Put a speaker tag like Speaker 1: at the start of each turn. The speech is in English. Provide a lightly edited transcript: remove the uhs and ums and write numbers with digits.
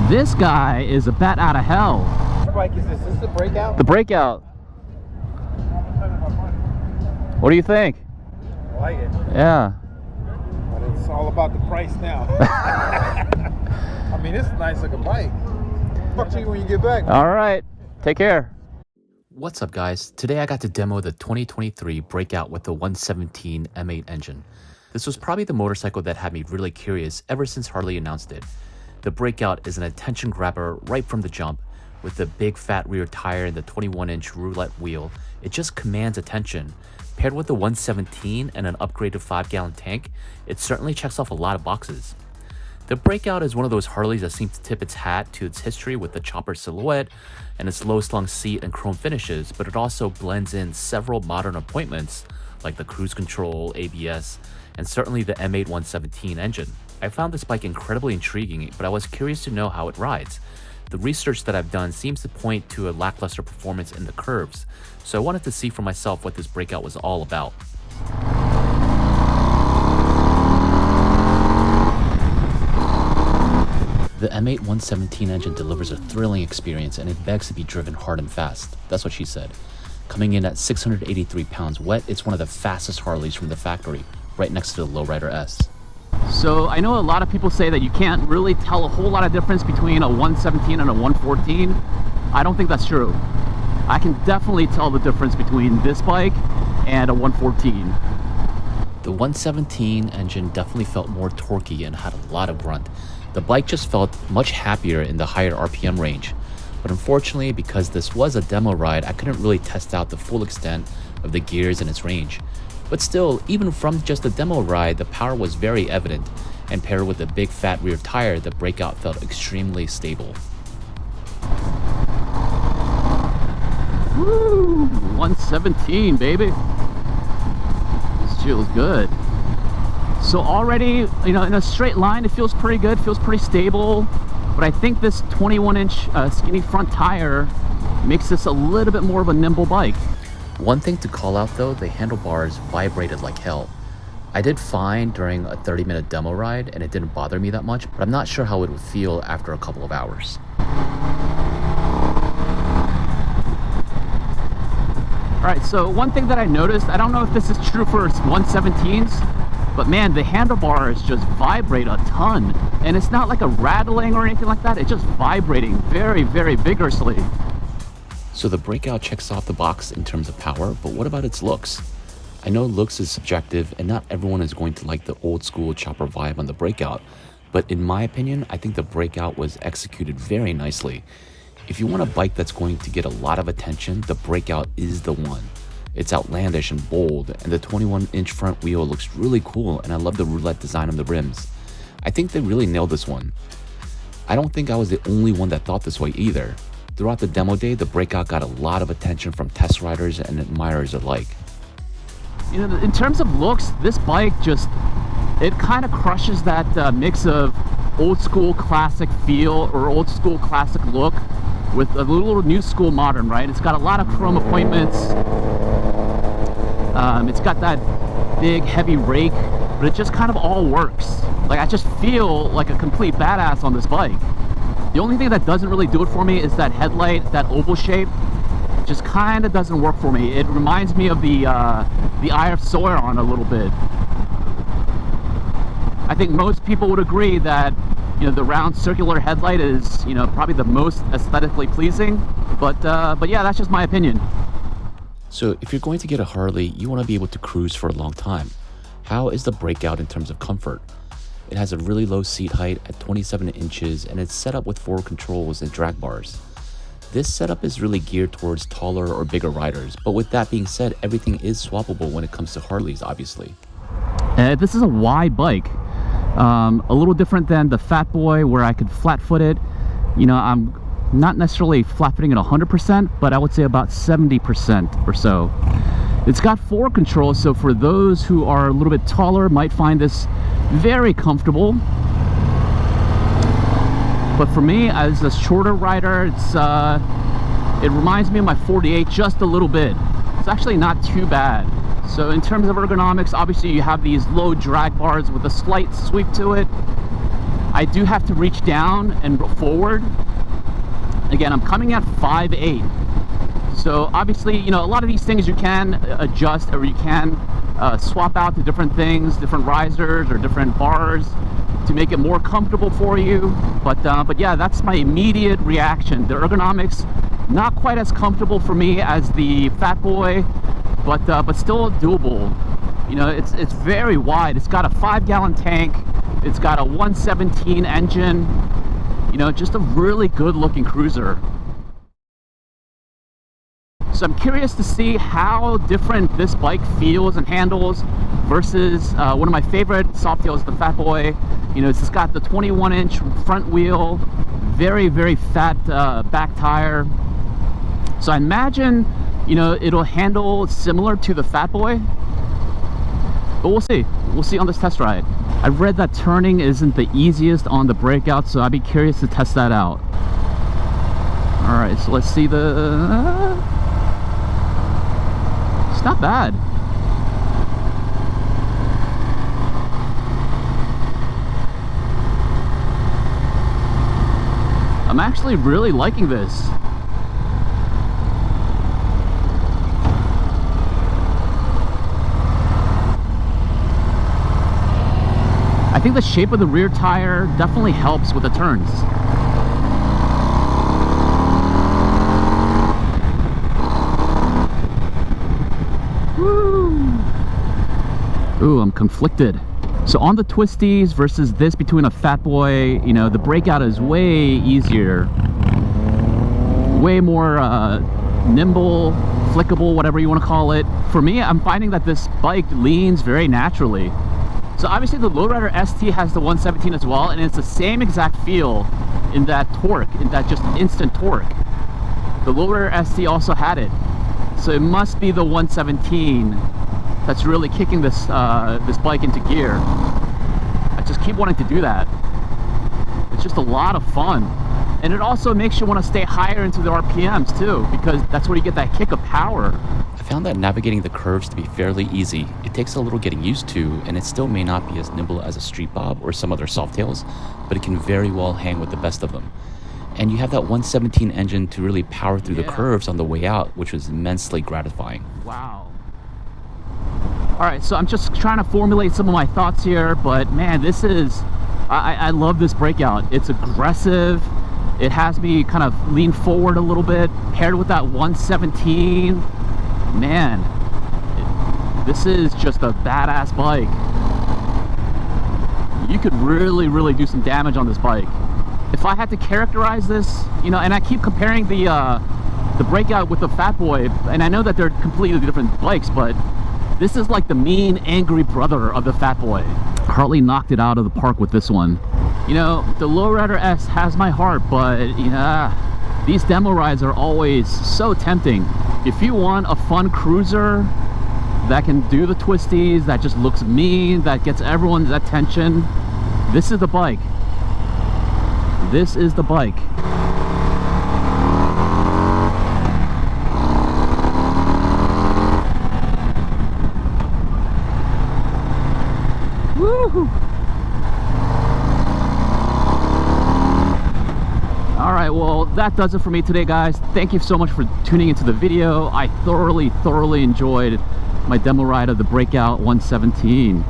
Speaker 1: This guy is a bat out of hell.
Speaker 2: Which bike is this? Is this the Breakout?
Speaker 1: The Breakout. What do you think?
Speaker 2: I like it.
Speaker 1: Yeah.
Speaker 2: But it's all about the price now. I mean, it's a nice looking bike. Talk to you when you get back.
Speaker 1: All right. Take care.
Speaker 3: What's up, guys? Today I got to demo the 2023 Breakout with the 117 M8 engine. This was probably the motorcycle that had me really curious ever since Harley announced it. The Breakout is an attention grabber right from the jump. With the big fat rear tire and the 21-inch roulette wheel, it just commands attention. Paired with the 117 and an upgraded 5-gallon tank, it certainly checks off a lot of boxes. The Breakout is one of those Harleys that seems to tip its hat to its history with the chopper silhouette and its low-slung seat and chrome finishes, but it also blends in several modern appointments like the cruise control, ABS, and certainly the M8 117 engine. I found this bike incredibly intriguing, but I was curious to know how it rides. The research that I've done seems to point to a lackluster performance in the curves, so I wanted to see for myself what this Breakout was all about. The M8 117 engine delivers a thrilling experience and it begs to be driven hard and fast. That's what she said. Coming in at 683 pounds wet, it's one of the fastest Harleys from the factory, right next to the Lowrider S.
Speaker 1: So I know a lot of people say that you can't really tell a whole lot of difference between a 117 and a 114. I don't think that's true. I can definitely tell the difference between this bike and a 114.
Speaker 3: The 117 engine definitely felt more torquey and had a lot of grunt. The bike just felt much happier in the higher RPM range. But unfortunately, because this was a demo ride, I couldn't really test out the full extent of the gears and its range. But still, even from just the demo ride, the power was very evident, and paired with the big fat rear tire, the Breakout felt extremely stable.
Speaker 1: Woo! 117, baby. This feels good. So already, you know, in a straight line, it feels pretty good, feels pretty stable. But I think this 21-inch skinny front tire makes this a little bit more of a nimble bike.
Speaker 3: One thing to call out though, the handlebars vibrated like hell. I did fine during a 30-minute demo ride and it didn't bother me that much, but I'm not sure how it would feel after a couple of hours.
Speaker 1: Alright, so one thing that I noticed, I don't know if this is true for 117s, but man, the handlebars just vibrate a ton. And it's not like a rattling or anything like that, it's just vibrating very, very vigorously.
Speaker 3: So the Breakout checks off the box in terms of power, but what about its looks? I know looks is subjective and not everyone is going to like the old school chopper vibe on the Breakout, but in my opinion, I think the Breakout was executed very nicely. If you want a bike that's going to get a lot of attention, the Breakout is the one. It's outlandish and bold, and the 21-inch front wheel looks really cool, and I love the roulette design on the rims. I think they really nailed this one. I don't think I was the only one that thought this way either. Throughout the demo day, the Breakout got a lot of attention from test riders and admirers alike.
Speaker 1: You know, in terms of looks, this bike just, it kind of crushes that mix of old school classic feel or old school classic look with a little new school modern, right? It's got a lot of chrome appointments. It's got that big heavy rake, but it just kind of all works. Like, I just feel like a complete badass on this bike. The only thing that doesn't really do it for me is that headlight, that oval shape. Just kind of doesn't work for me. It reminds me of the Eye of Sauron a little bit. I think most people would agree that, you know, the round circular headlight is, you know, probably the most aesthetically pleasing. But yeah, that's just my opinion.
Speaker 3: So if you're going to get a Harley, you want to be able to cruise for a long time. How is the Breakout in terms of comfort? It has a really low seat height at 27 inches and it's set up with 4 controls and drag bars. This setup is really geared towards taller or bigger riders, but with that being said, everything is swappable when it comes to Harleys, obviously.
Speaker 1: This is a wide bike. A little different than the Fat Boy where I could flat-foot it. You know, I'm not necessarily flat-footing it 100%, but I would say about 70% or so. It's got 4 controls, so for those who are a little bit taller might find this very comfortable. But for me, as a shorter rider, it reminds me of my 48 just a little bit. It's actually not too bad. So in terms of ergonomics, obviously you have these low drag bars with a slight sweep to it. I do have to reach down and forward. Again, I'm coming at 5'8". So obviously, you know, a lot of these things you can adjust, or you can swap out to different things, different risers or different bars to make it more comfortable for you. But yeah, that's my immediate reaction. The ergonomics, not quite as comfortable for me as the Fat Boy, but still doable. You know, it's very wide. It's got a 5-gallon tank. It's got a 117 engine. You know, just a really good looking cruiser. So I'm curious to see how different this bike feels and handles versus one of my favorite Softails, the Fat Boy. You know, it's just got the 21-inch front wheel, very, very fat back tire. So I imagine, you know, it'll handle similar to the Fat Boy. But we'll see. We'll see on this test ride. I've read that turning isn't the easiest on the Breakout, so I'd be curious to test that out. Alright, so let's see the... It's not bad. I'm actually really liking this. I think the shape of the rear tire definitely helps with the turns. Woo! Ooh, I'm conflicted. So on the twisties versus this between a Fat Boy, you know, the Breakout is way easier. Way more nimble, flickable, whatever you want to call it. For me, I'm finding that this bike leans very naturally. So obviously the Lowrider ST has the 117 as well, and it's the same exact feel in that torque, in that just instant torque. The Lowrider ST also had it. So it must be the 117 that's really kicking this this bike into gear. I just keep wanting to do that. It's just a lot of fun. And it also makes you want to stay higher into the RPMs too, because that's where you get that kick of power.
Speaker 3: I found that navigating the curves to be fairly easy. It takes a little getting used to, and it still may not be as nimble as a Street Bob or some other Softails, but it can very well hang with the best of them. And you have that 117 engine to really power through the curves on the way out, which was immensely gratifying.
Speaker 1: Wow. All right, so I'm just trying to formulate some of my thoughts here, but man, this is, I love this Breakout. It's aggressive. It has me kind of lean forward a little bit, paired with that 117. Man, this is just a badass bike. You could really, really do some damage on this bike. If I had to characterize this, you know, and I keep comparing the Breakout with the Fat Boy, and I know that they're completely different bikes, but this is like the mean, angry brother of the Fat Boy. Harley knocked it out of the park with this one. You know, the Lowrider S has my heart, but yeah, these demo rides are always so tempting. If you want a fun cruiser that can do the twisties, that just looks mean, that gets everyone's attention, this is the bike. This is the bike. Woohoo! Alright, well, that does it for me today, guys. Thank you so much for tuning into the video. I thoroughly enjoyed my demo ride of the Breakout 117.